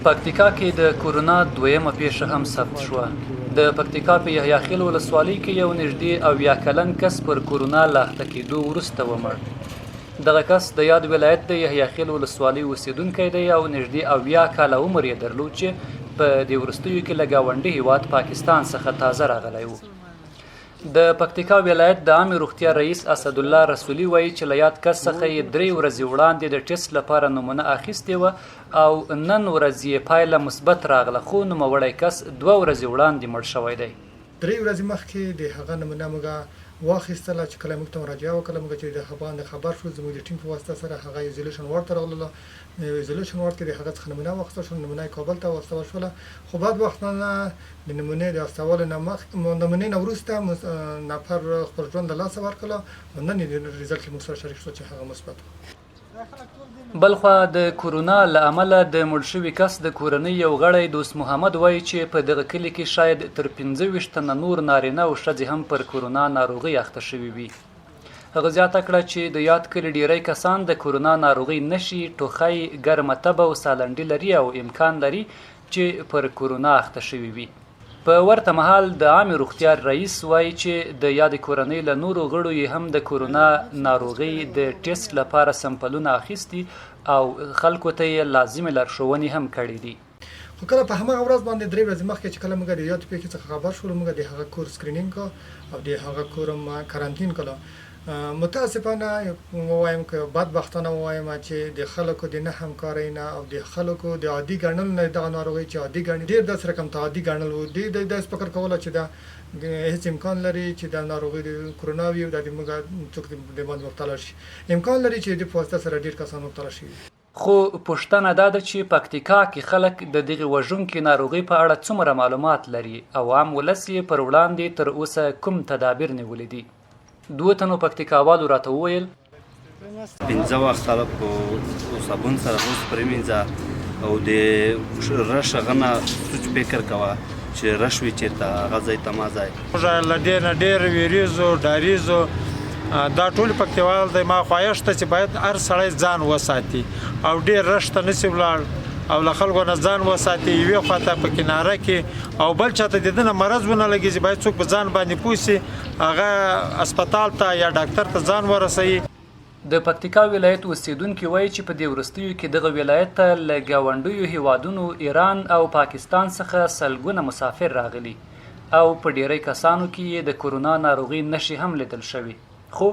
پکتیکا کې د کرونا دویمه پېښه هم ثبت شوه. د پکتیکا په یحیی خیل ولسوالۍ کې یو نږدې 70 کلن کس پر کرونا له اخته کېدو وروسته ومړ. دغه کس د یاد ولایت د یحیی خیل ولسوالۍ اوسیدونکی دی او نږدې 70 کاله عمر یې درلود چې په دې وروستیو کې له ګاونډي هیواد پاکستان څخه تازه راغلی و. د پکتیکا ولایت د عامې روغتیا رئیس اسدالله رسولي وایي چې له یاد کس څخه یې 3 ورځې وړاندې د ټیسټ لپاره نمونه اخیستې وه او نن ورځ یې پایله مثبت راغله، خو نوموړی کس 2 ورځې وړاندې مړ شوی دی. 3 ورځې مخکې د هغه نمونه موږ واخیستله چې کله موږ ته مراجعه وکړه، موږ چې د هغه باندې خبر شو، زموږ د ټیم په واسطه سره هغه ایزولیشن وارډ ته راغلله. ایزولیشن وارډ کې د هغه څخه نمونه واخیستل شوه، نمونه یې کابل ته واستول شوله، خو بعد وخت نه د نمونې د استولو نمونې نه وروسته نفر خپل ژوند له لاسه ورکړله او نن یې ریزلټ موږ سره شریک شو چې هغه مثبت و. بلخوا د کرونا له امله د مړ شوي کس د کورنۍ یو غړی دوست محمد وایي چې په دغه کلي کې شاید تر 15 تنه نور نارینه او ښځې هم پر کرونا ناروغۍ اخته شوي وي. هغه زیاته کړه چې د یاد کلي ډیری کسان د کرونا ناروغۍ نښې، ټوخی، ګرمه تبه او سالنډي لري او امکان لري چې پر کرونا اخته شوي وي. په ورته مهال د عامې روغتیا رئیس وایي چې د یادې کورنۍ له نورو غړو یې هم د کرونا ناروغۍ د ټیسټ لپاره سمپلونه اخیستي او خلکو ته یې لازمې لارښوونې هم کړې دي. خو کله په هماغه ورځ باندې 3 ورځې مخکې چې کله موږ د یاد پېښې څخه خبر شولو، موږ د هغه کور سکرینینګ کړه او د هغه کور هم کارانتین کړه. متاسفانه ووایم که بدبختانه ووایم چې د خلکو د نه همکارۍ نه او د خلکو د عادي ګڼلو نه دغه ناروغۍ چې عادي ګڼي، ډېر داسې رقم ته عادي ګڼل و. دوی داسې فکر کوله چې دا هېڅ امکان لري چې دا ناروغي د کرونا وي او دا د موږ څوک د باندې مبتلا شي. امکان لري چې د په واسطه سره ډېر کسان مبتلا شي. خو پوښتنه دا ده چې پکتیکا کې خلک د دغې وژونکې ناروغۍ په اړه څومره معلومات لري او عام ولس یې پر وړاندې تر اوسه کوم تدابیر نیولي دي. 2 تنو پکتیکاوالو راته وویل 15 وخته په صابون سره اوس پرېمینځه او د رش هغه نه سوچ فکر کوه چې رش وي چېرته هغه ځای ته ما ځای. موږ له دې نه ډېر ویریزو ډاریزو دا ټول پکتیوال دی. ما خواهش ته چې باید هر سړی ځان وساتي او ډېر رش ته نسي ولاړ او له خلکو نه ځان وساتي، یوې خوا ته په کناره کې او بل چاته د ده نه مرض ونه لګېږي. باید څوک په ځان باندې پوه سي، هغه اسپتال ته یا ډاکټر ته ځان ورسوي. د پکتیکا ولایت اوسیدونکي وایي چې په دې وروستیو کې دغه ولایت ته له ګاونډیو هیوادونو ایران او پاکستان څخه سلګونه مسافر راغلي او په ډیری کسانو کې یې د کرونا ناروغۍ نښې هم لیدل شوي، خو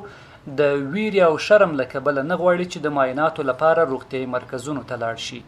د ویرې او شرم له کبله نه غواړي چې د معایناتو لپاره روغتیایي مرکزونو ته لاړ شي.